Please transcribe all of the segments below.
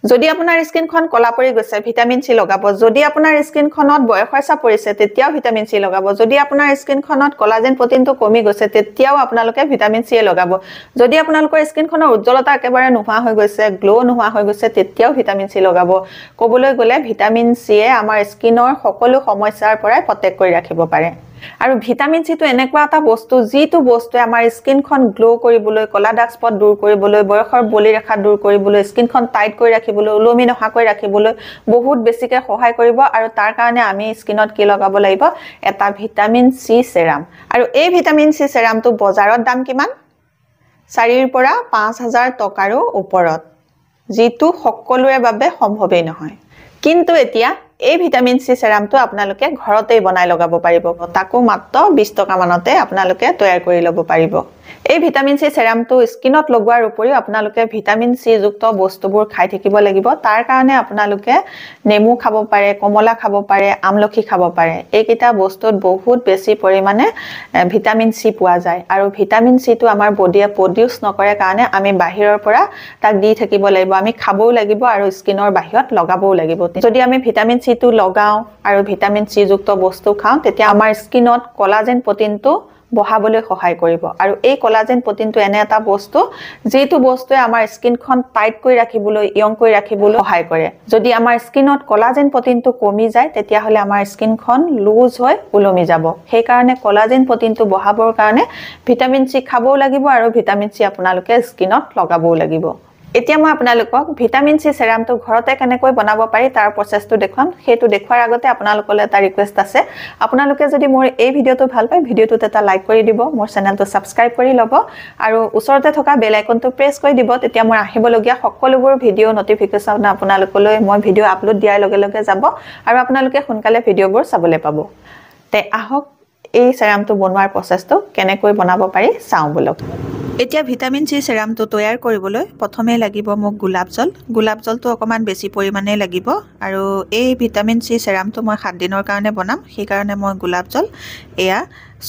যদি আপোনাৰ স্কিনখন কলা পৰি গৈছে ভিটামিন সি লগাব যদি আপোনাৰ স্কিনখনত বয়সৰচা পৰিছে তেতিয়াও ভিটামিন সি লগাব যদি আপোনাৰ স্কিনখনত কোলাজেন প্ৰটিনটো কমি গৈছে তেতিয়াও আপোনালোকে ভিটামিন সি লগাব যদি আপোনালোকৰ স্কিনখনৰ উজ্জ্বলতা একেবাৰে নোহোৱা হৈ গৈছে গ্লো নোহোৱা হৈ গৈছে তেতিয়াও ভিটামিন সি লগাব ক'বলৈ গ'লে ভিটামিন সিয়ে আমাৰ স্কিনৰ সকলো সমস্যাৰ পৰা প্ৰটেক্ট কৰি ৰাখিব পাৰে আৰু ভিটামিন সি টো এনেকুৱা এটা বস্তু যিটো বস্তুৱে আমাৰ স্কিনখন গ্লো কৰিবলৈ কলা দাগ স্পট দূৰ কৰিবলৈ বয়সৰ বলি ৰেখা দূৰ কৰিবলৈ স্কিনখন টাইট কৰি ৰাখিবলৈ ওলমি নহাকৈ ৰাখিবলৈ বহুত বেছিকৈ সহায় কৰিব আৰু তাৰ কাৰণে আমি স্কিনত কি লগাব লাগিব এটা ভিটামিন সি সেৰাম আৰু এই ভিটামিন সি সেৰামটো বজাৰত দাম কিমান 4 পৰা 5000 টকাৰো ওপৰত যিটো সকলোৰে বাবে সম্ভৱেই নহয় কিন্তু এতিয়া এই ভিটামিন সি সেৰামটো আপোনালোকে ঘৰতেই বনাই লগাব পাৰিব তাকো মাত্ৰ 20 টকা মানতে আপোনালোকে তৈয়াৰ কৰি ল'ব পাৰিব এই ভিটামিন সি সেৰামটো স্কিনত লগোৱাৰ উপৰিও আপোনালোকে ভিটামিন সি যুক্ত বস্তুবোৰ খাই থাকিব লাগিব তাৰ কাৰণে আপোনালোকে নেমু খাব পাৰে কমলা খাব পাৰে আমলখি খাব পাৰে এইকেইটা বস্তুত বহুত বেছি পৰিমাণে ভিটামিন সি পোৱা যায় আৰু ভিটামিন সি টো আমাৰ বডিয়ে প্ৰডিউস নকৰে কাৰণে আমি বাহিৰৰ পৰা তাক দি থাকিব লাগিব আমি খাবও লাগিব আৰু স্কিনৰ বাহিৰত লগাবও লাগিব যদি আমি ভিটামিন সি টো লগাও আৰু ভিটামিন সি যুক্ত বস্তু খাওঁ তেতিয়া আমাৰ স্কিনত কোলাজেন প্ৰটিনটো বহাবলৈ সহায় কৰিব আৰু এই কোলাজেন প্ৰটিনটো এনে এটা বস্তু যেটো বস্তুৱে আমাৰ স্কিনখন টাইট কৰি ৰাখিবলৈ ইয়ং কৰি ৰাখিবলৈ সহায় কৰে যদি আমাৰ স্কিনত কোলাজেন প্ৰটিনটো কমি যায় তেতিয়া হলে আমাৰ স্কিনখন লুজ হৈ ওলমি যাব সেই কাৰণে কোলাজেন প্ৰটিনটো বহাবৰ কাৰণে ভিটামিন সি খাবও লাগিব আৰু ভিটামিন সি আপোনালোকে স্কিনত লগাবও লাগিব এতিয়া মই আপোনালোকক ভিটামিন সি সেৰামটো ঘৰতে কেনেকৈ বনাব পাৰি তাৰ প্ৰচেছটো দেখুৱাম সেইটো দেখুৱাৰ আগতে আপোনালোকলৈ এটা ৰিকুৱেষ্ট আছে আপোনালোকে যদি মোৰ এই ভিডিওটো ভাল পায় ভিডিওটোত এটা লাইক কৰি দিব মোৰ চেনেলটো সাবস্ক্ৰাইব কৰি ল'ব আৰু ওচৰতে থকা বেল আইকনটো প্ৰেছ কৰি দিব তেতিয়া মোৰ আহিবলগীয়া সকলোবোৰ ভিডিও নটিফিকেশন আপোনালোকলৈ মই ভিডিও আপলোড দিয়াৰ লগে লগে যাব আৰু আপোনালোকে সোনকালে ভিডিওবোৰ চাবলৈ পাব তে আহক এই সেৰামটো বনোৱাৰ প্ৰচেছটো কেনেকৈ বনাব পাৰি চাওঁ বলক এতিয়া ভিটামিন সি সেৰামটো তৈয়াৰ কৰিবলৈ প্ৰথমে লাগিব মোক গোলাপ জলটো অকমান বেছি পৰিমাণে লাগিব আৰু এই ভিটামিন সি সেৰামটো মই 7 দিনৰ কাৰণে বনাম সেই কাৰণে মই গোলাপ জল এয়া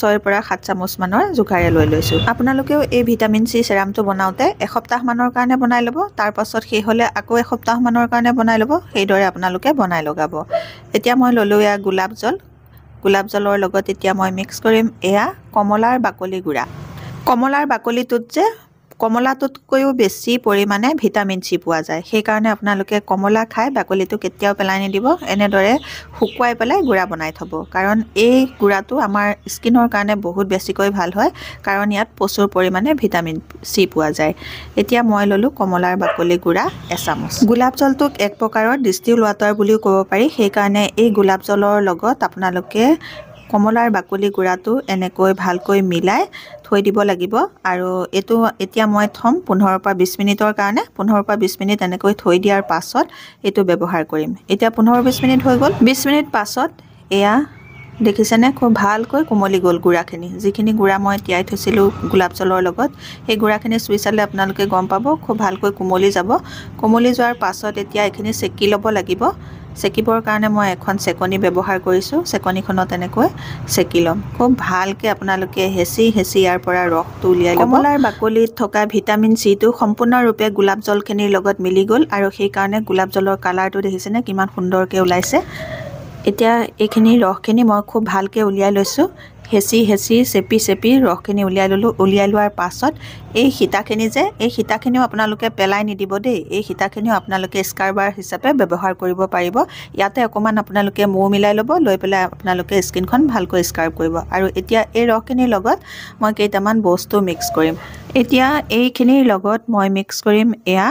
6 পৰা 7 চামুচ মানৰ জোখাৰে লৈ লৈছো আপোনালোকেও এই ভিটামিন সি সেৰামটো বনাওতে এসপ্তাহ মানৰ কাৰণে বনাই ল'ব তাৰ পাছত সেই হলে আকৌ এসপ্তাহ মানৰ কাৰণে বনাই ল'ব সেইদৰে আপোনালোকে বনাই লগাব এতিয়া মই ললো এয়া গোলাপ জলৰ লগত এতিয়া মই মিক্স কৰিম এয়া কমলাৰ বাকলি গুড়া কমলাৰ বাকলিটোত যে কমলাটোতকৈও বেছি পৰিমাণে ভিটামিন সি পোৱা যায় সেই কাৰণে আপোনালোকে কমলা খাই বাকলিটো কেতিয়াও পেলাই নিদিব এনেদৰে শুকুৱাই পেলাই গুড়া বনাই থব কাৰণ এই গুড়াটো আমাৰ স্কিনৰ কাৰণে বহুত বেছিকৈ ভাল হয় কাৰণ ইয়াত প্ৰচুৰ পৰিমাণে ভিটামিন সি পোৱা যায় এতিয়া মই ললো কমলাৰ বাকলি গুড়া এচামুচ গোলাপ জলটোক এক প্ৰকাৰৰ ডিষ্টিল ৱাটাৰ বুলিও ক'ব পাৰি সেই কাৰণে এই গোলাপ জলৰ লগত আপোনালোকে কমলাৰ বাকলি গুড়াটো এনেকৈ ভালকৈ মিলাই থৈ দিব লাগিব আৰু এটো এতিয়া মই থম 15 পৰা 20 মিনিটৰ কাৰণে 15 পৰা 20 মিনিট এনেকৈ থৈ দিয়াৰ পাছত এটো ব্যৱহাৰ কৰিম এতিয়া 15-20 মিনিট হৈ গ'ল 20 মিনিট পাছত এয়া দেখিছেনে খুব ভালকৈ কোমলি গ'ল গুড়াখিনি যিখিনি গুড়া মই তিয়াই থৈছিলো গোলাপ জলৰ লগত এই গুড়াখিনি চুই চালে আপোনালোকে গম পাব খুব ভালকৈ কোমলি যাব কোমলি যোৱাৰ পাছত এতিয়া এখিনি সেকি ল'ব লাগিব সেকিবৰ কাৰণে মই এখন সেকনি ব্যৱহাৰ কৰিছো সেকনিখনত এনেকৈ সেকি লম খুব ভালকৈ আপোনালোকে হেচি ইয়াৰ পৰা ৰসটো উলিয়াই ল'ব কমলাৰ বাকলিত থকা ভিটামিন সি টো সম্পূৰ্ণৰূপে গোলাপ জলখিনিৰ লগত মিলি গ'ল আৰু সেই কাৰণে গোলাপ জলৰ কালাৰটো দেখিছেনে কিমান সুন্দৰকৈ ওলাইছে এতিয়া এইখিনি ৰসখিনি মই খুব ভালকৈ উলিয়াই লৈছো হেচি চেপি ৰসখিনি উলিয়াই ললো উলিয়াই লোৱাৰ পাছত এই হিতাখিনি যে এই হিতাখিনিও আপোনালোকে পেলাই নিদিব দেই এই হিতাখিনিও আপোনালোকে স্কাৰ্বাৰ হিচাপে ব্যৱহাৰ কৰিব পাৰিব ইয়াতে অকমান আপোনালোকে মৌ মিলাই ল'ব লৈ পেলাই আপোনালোকে স্কিনখন ভালকৈ স্কাৰ্ব কৰিব আৰু এতিয়া এই ৰসখিনিৰ লগত মই কেইটামান বস্তু মিক্স কৰিম এতিয়া এইখিনিৰ লগত মই মিক্স কৰিম এয়া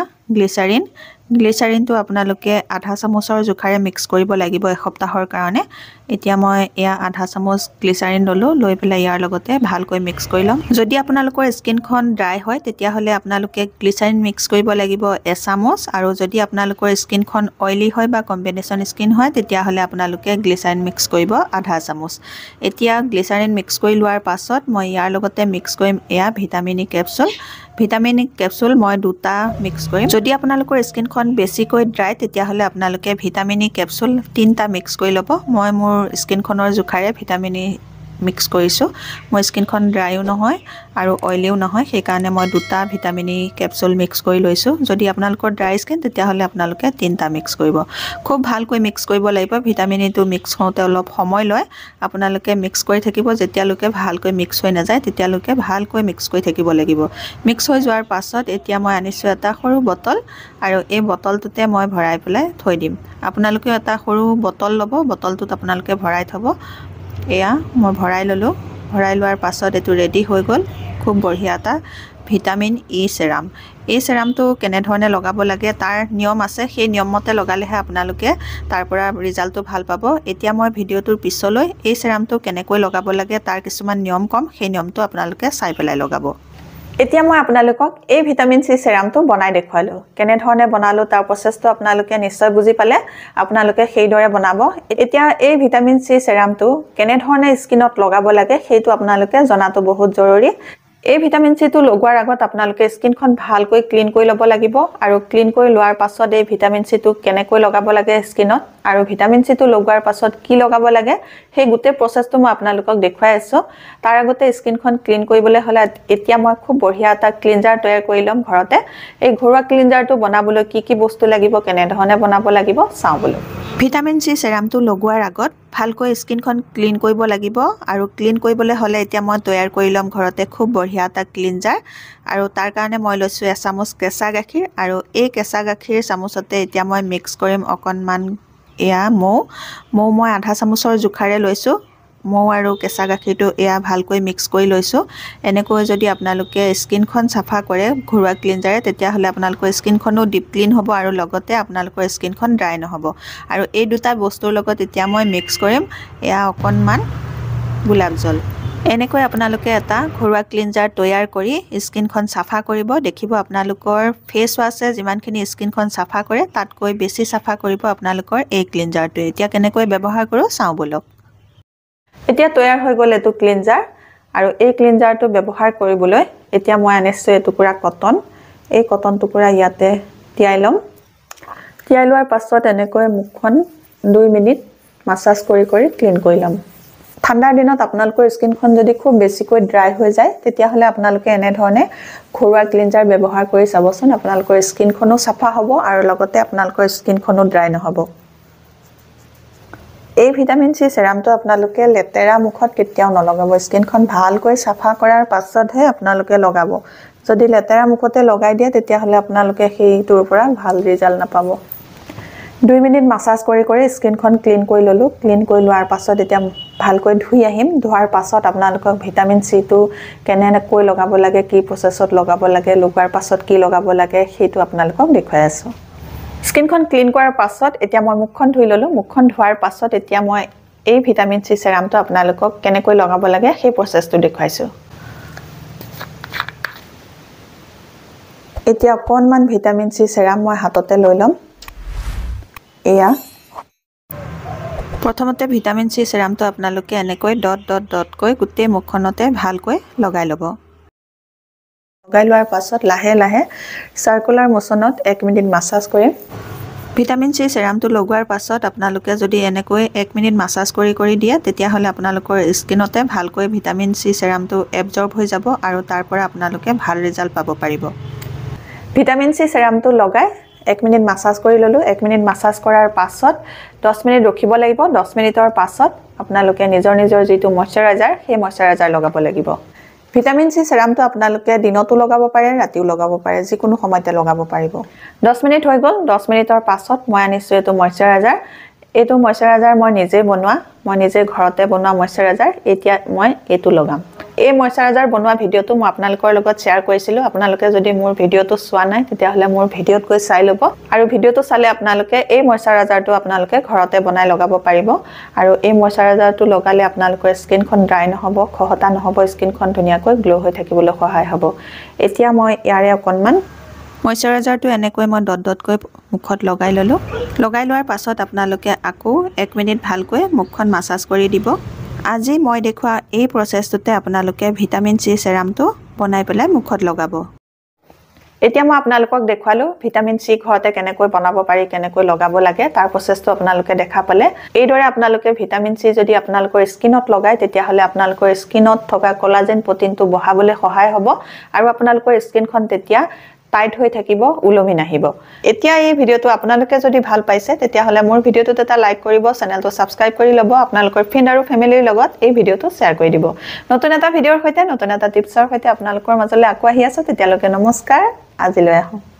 গ্লিচাৰিনটো আপোনালোকে আধা চামুচৰ জোখাৰে মিক্স কৰিব লাগিব এসপ্তাহৰ কাৰণে এতিয়া মই এয়া আধা চামুচ গ্লিচাৰিন ললো লৈ পেলাই ইয়াৰ লগতে ভালকৈ মিক্স কৰি লম যদি আপোনালোকৰ স্কিনখন ড্ৰাই হয় তেতিয়া হলে আপোনালোকে গ্লিচাৰিন মিক্স কৰিব লাগিব এচামুচ আৰু যদি আপোনালোকৰ স্কিনখন অইলি হয় বা কম্বিনেশন স্কিন হয় তেতিয়া হলে আপোনালোকে গ্লিচাৰিন মিক্স কৰিব আধা চামুচ এতিয়া গ্লিচাৰিন মিক্স কৰি লোৱাৰ পাছত মই ইয়াৰ লগতে মিক্স কৰিম এয়া ভিটামিন ই কেপসুল মই দুটা মিক্স কৰিম যদি আপোনালোকৰ স্কিনখন বেছিকৈ ড্ৰাই তেতিয়া হলে আপোনালোকে ভিটামিন ই কেপসুল 3টা মিক্স কৰি ল'ব মই মোৰ স্কিনখনৰ জোখাৰে ভিটামিন ই মিক্স কৰিছোঁ মোৰ স্কিনখন ড্ৰাইও নহয় আৰু অইলিও নহয় সেইকাৰণে মই দুটা ভিটামিন ই কেপচুল মিক্স কৰি লৈছোঁ যদি আপোনালোকৰ ড্ৰাই স্কিন তেতিয়াহ'লে আপোনালোকে তিনিটা মিক্স কৰিব খুব ভালকৈ মিক্স কৰিব লাগিব ভিটামিন ইটো মিক্স কৰোঁতে অলপ সময় লয় আপোনালোকে মিক্স কৰি থাকিব যেতিয়ালৈকে ভালকৈ মিক্স হৈ নাযায় তেতিয়ালৈকে ভালকৈ মিক্স কৰি থাকিব লাগিব মিক্স হৈ যোৱাৰ পাছত এতিয়া মই আনিছোঁ এটা সৰু বটল আৰু এই বটলটোতে মই ভৰাই পেলাই থৈ দিম আপোনালোকে এটা সৰু বটল ল'ব বটলটোত আপোনালোকে ভৰাই থ'ব এয়া মই ভৰাই ল'লোঁ ভৰাই লোৱাৰ পাছত এইটো ৰেডি হৈ গ'ল খুব বঢ়িয়া এটা ভিটামিন ই সেৰাম এই সেৰামটো কেনেধৰণে লগাব লাগে তাৰ নিয়ম আছে সেই নিয়মমতে লগালেহে আপোনালোকে তাৰ পৰা ৰিজাল্টটো ভাল পাব এতিয়া মই ভিডিঅ'টোৰ পিছলৈ এই সেৰামটো কেনেকৈ লগাব লাগে তাৰ কিছুমান নিয়ম কম সেই নিয়মটো আপোনালোকে চাই পেলাই লগাব এতিয়া মই আপোনালোকক এই ভিটামিন সি সেৰামটো বনাই দেখুৱালো কেনেধৰণে বনালো তাৰ প্ৰচেছটো আপোনালোকে নিশ্চয় বুজি পালে আপোনালোকে সেইদৰে বনাব এতিয়া এই ভিটামিন সি সেৰামটো কেনেধৰণে স্কিনত লগাব লাগে সেইটো আপোনালোকে জনাটো বহুত জৰুৰী এই ভিটামিন সিটো লগোৱাৰ আগত আপোনালোকে স্কিনখন ভালকৈ ক্লিন কৰি ল'ব লাগিব আৰু ক্লিন কৰি লোৱাৰ পাছত এই ভিটামিন সিটো কেনেকৈ লগাব লাগে স্কিনত আৰু ভিটামিন সিটো লগোৱাৰ পাছত কি লগাব লাগে সেই গোটেই প্ৰচেছটো মই আপোনালোকক দেখুৱাই আছো তাৰ আগতে স্কিনখন ক্লিন কৰিবলৈ হলে এতিয়া মই খুব বঢ়িয়া এটা ক্লিনজাৰ তৈয়াৰ কৰি লম ঘৰতে এই ঘৰুৱা ক্লিনজাৰটো বনাবলৈ কি বস্তু লাগিব কেনেধৰণে বনাব লাগিব চাওঁ বলো ভিটামিন সি সেৰামটো লগোৱাৰ আগত ভালকৈ স্কিনখন ক্লিন কৰিব লাগিব আৰু ক্লিন কৰিবলৈ হলে এতিয়া মই তৈয়াৰ কৰি লম ঘৰতে খুব বঢ়িয়া এটা ক্লিনজাৰ আৰু তাৰ কাৰণে মই লৈছো এচামুচ কেঁচা গাখীৰ আৰু এই কেঁচা গাখীৰ চামুচতে এতিয়া মই মিক্স কৰিম অকনমান এয়া মৌ মই আধা চামুচৰ জোখাৰে লৈছো মৌ আৰু কেঁচা গাখীৰটো এয়া ভালকৈ মিক্স কৰি লৈছো এনেকৈ যদি আপোনালোকে স্কিনখন সাফা কৰে ঘৰুৱা ক্লিনজাৰে তেতিয়াহলে আপোনালোকৰ স্কিনখনো ডিপ ক্লিন হ'ব আৰু লগতে আপোনালোকৰ স্কিনখন ড্ৰাই নহ'ব আৰু এই দুটা বস্তুৰ লগত এতিয়া মই মিক্স কৰিম এয়া অকনমান গোলাপ জল এনেকৈ আপোনালোকে এটা ঘৰুৱা ক্লিনজাৰ তৈয়াৰ কৰি স্কিনখন সাফা কৰিব দেখিব আপোনালোকৰ ফেস ওয়াশে যিমানখিনি স্কিনখন সাফা কৰে তাতকৈ বেছি সাফা কৰিব আপোনালোকৰ এই ক্লিনজাৰটো এতিয়া কেনেকৈ ব্যৱহাৰ কৰো চাওঁ বলক এতিয়া তৈয়াৰ হৈ গ'ল এটো ক্লিনজাৰ আৰু এই ক্লিনজাৰটো ব্যৱহাৰ কৰিবলৈ এতিয়া মই আনিছো এটুকুৰা কটন এই কটন টুকুৰা ইয়াতে তিয়াই লম তিয়াই লোৱাৰ পাছত এনেকৈ মুখখন 2 মিনিট মাসাজ কৰি ক্লিন কৰি লম ঠাণ্ডাৰ দিনত আপোনালোকৰ স্কিনখন যদি খুব বেছিকৈ ড্ৰাই হৈ যায় তেতিয়াহলে আপোনালোকে এনে ধৰণে ঘৰুৱা ক্লিনজাৰ ব্যৱহাৰ কৰি চাবচোন আপোনালোকৰ স্কিনখনো সাফা হ'ব আৰু লগতে আপোনালোকৰ স্কিনখনো ড্ৰাই নহ'ব এই ভিটামিন সি সেৰামটো আপোনালোকে লেতেৰা মুখত কেতিয়াও নলগাব স্কিনখন ভালকৈ সাফা কৰাৰ পাছতহে আপোনালোকে লগাব যদি লেতেৰা মুখতে লগাই দিয়ে তেতিয়াহলে আপোনালোকে সেইটোৰ পৰা ভাল ৰিজাল্ট নাপাব 2 মিনিট মাসাজ কৰি স্কিনখন ক্লিন কৰি ললো ক্লিন কৰি লোৱাৰ পাছত এতিয়া ভালকৈ ধুই আহিম ধোৱাৰ পাছত আপোনালোকক ভিটামিন সি টো কেনেকৈ লগাব লাগে কি প্ৰচেছত লগাব লাগে লগোৱাৰ পাছত কি লগাব লাগে সেইটো আপোনালোকক দেখুৱাই আছো স্কিনখন ক্লিন কৰাৰ পাছত এতিয়া মই মুখখন ধুই ললো মুখখন ধোৱাৰ পাছত এতিয়া মই এই ভিটামিন সি সেৰামটো আপোনালোকক কেনেকৈ লগাব লাগে সেই প্ৰচেছটো দেখুৱাইছো এতিয়া অকনমান ভিটামিন সি সেৰাম মই হাততে লৈ লম এয়া প্ৰথমতে ভিটামিন সি সেৰামটো আপোনালোকে এনেকৈ ডট কৈ গোটেই মুখখনতে ভালকৈ লগাই ল'ব লগাই লোৱাৰ পাছত লাহে লাহে সাৰ্কুলাৰ মোচনত 1 মিনিট মাসাজ কৰিম ভিটামিন সি সেৰামটো লগোৱাৰ পাছত আপোনালোকে যদি এনেকৈ 1 মিনিট মাসাজ কৰি দিয়ে তেতিয়াহলে আপোনালোকৰ স্কিনতে ভালকৈ ভিটামিন সি সেৰামটো এবজৰ্ব হৈ যাব আৰু তাৰ পৰা আপোনালোকে ভাল ৰিজাল্ট পাব পাৰিব ভিটামিন সি সেৰামটো লগাই 1 মিনিট মাসাজ কৰি ললো 1 মিনিট মাসাজ কৰাৰ পাছত 10 মিনিট ৰখিব লাগিব 10 মিনিটৰ পাছত আপোনালোকে নিজৰ যেটো ময়শ্চাৰাইজাৰ সেই ময়শ্চাৰাইজাৰ লগাব লাগিব ভিটামিন সি সেৰামটো আপোনালোকে দিনতো লগাব পাৰে ৰাতিও লগাব পাৰে যিকোনো সময়তে লগাব পাৰিব 10 মিনিট হৈ গ'ল 10 মিনিটৰ পাছত মই আনিছো এটো ময়শ্চাৰাইজাৰ মই নিজে ঘৰতে বনোৱা ময়শ্চাৰাইজাৰ এতিয়া মই এটো লগাম এই ময়শ্চাৰাইজাৰ বনোৱা ভিডিওটো মই আপোনালোকৰ লগত শেয়াৰ কৰিছিলো আপোনালোকে যদি মোৰ ভিডিওটো চোৱা নাই তেতিয়াহলে মোৰ ভিডিওত গৈ চাই লব আৰু ভিডিওটো চালে আপোনালোকে এই ময়শ্চাৰাইজাৰটো আপোনালোকে ঘৰতে বনাই লগাব পাৰিব আৰু এই ময়শ্চাৰাইজাৰটো লগালে আপোনালোকৰ স্কিনখন ড্ৰাই নহব খহটা নহব স্কিনখন ধুনিয়াকৈ গ্লো হৈ থাকিবলৈ সহায় হ'ব এতিয়া মই ইয়াৰে অকনমান ময়শ্চাৰাইজাৰটো এনেকৈ মই ডট কৈ মুখত লগাই ললো লগাই লোৱাৰ পাছত আপোনালোকে আকৌ 1 মিনিট ভালকৈ মুখখন মাসাজ কৰি দিব আজি মই দেখুৱা এই প্ৰচেছটোতে আপোনালোকে ভিটামিন সি সেৰামটো বনাই পেলাই মুখত লগাব এতিয়া মই আপোনালোকক দেখুৱালো ভিটামিন সি ঘৰতে কেনেকৈ বনাব পাৰি কেনেকৈ লগাব লাগে তাৰ প্ৰচেছটো আপোনালোকে দেখা পালে এইদৰে আপোনালোকে ভিটামিন সি যদি আপোনালোকৰ স্কিনত লগায় তেতিয়া হলে আপোনালোকৰ স্কিনত থকা কোলাজেন প্ৰটিনটো বঢ়াবলৈ সহায় হ'ব আৰু আপোনালোকৰ স্কিনখন তেতিয়া টাইট হৈ থাকিব উলমি নাহিব এতিয়া এই ভিডিওটো আপোনালোকে যদি ভাল পাইছে তেতিয়া হলে মোৰ ভিডিওটোত এটা লাইক কৰিব চেনেলটো সাবস্ক্ৰাইব কৰি ল'ব আপোনালোকৰ ফ্ৰেণ্ড আৰু ফ্যামিলিৰ লগত এই ভিডিওটো শেয়াৰ কৰি দিব নতুন এটা ভিডিওৰ সৈতে নতুন এটা টিপছৰ সৈতে আপোনালোকৰ মাজলৈ আকৌ আহি আছো তেতিয়ালৈকে নমস্কাৰ আজিলৈ আহো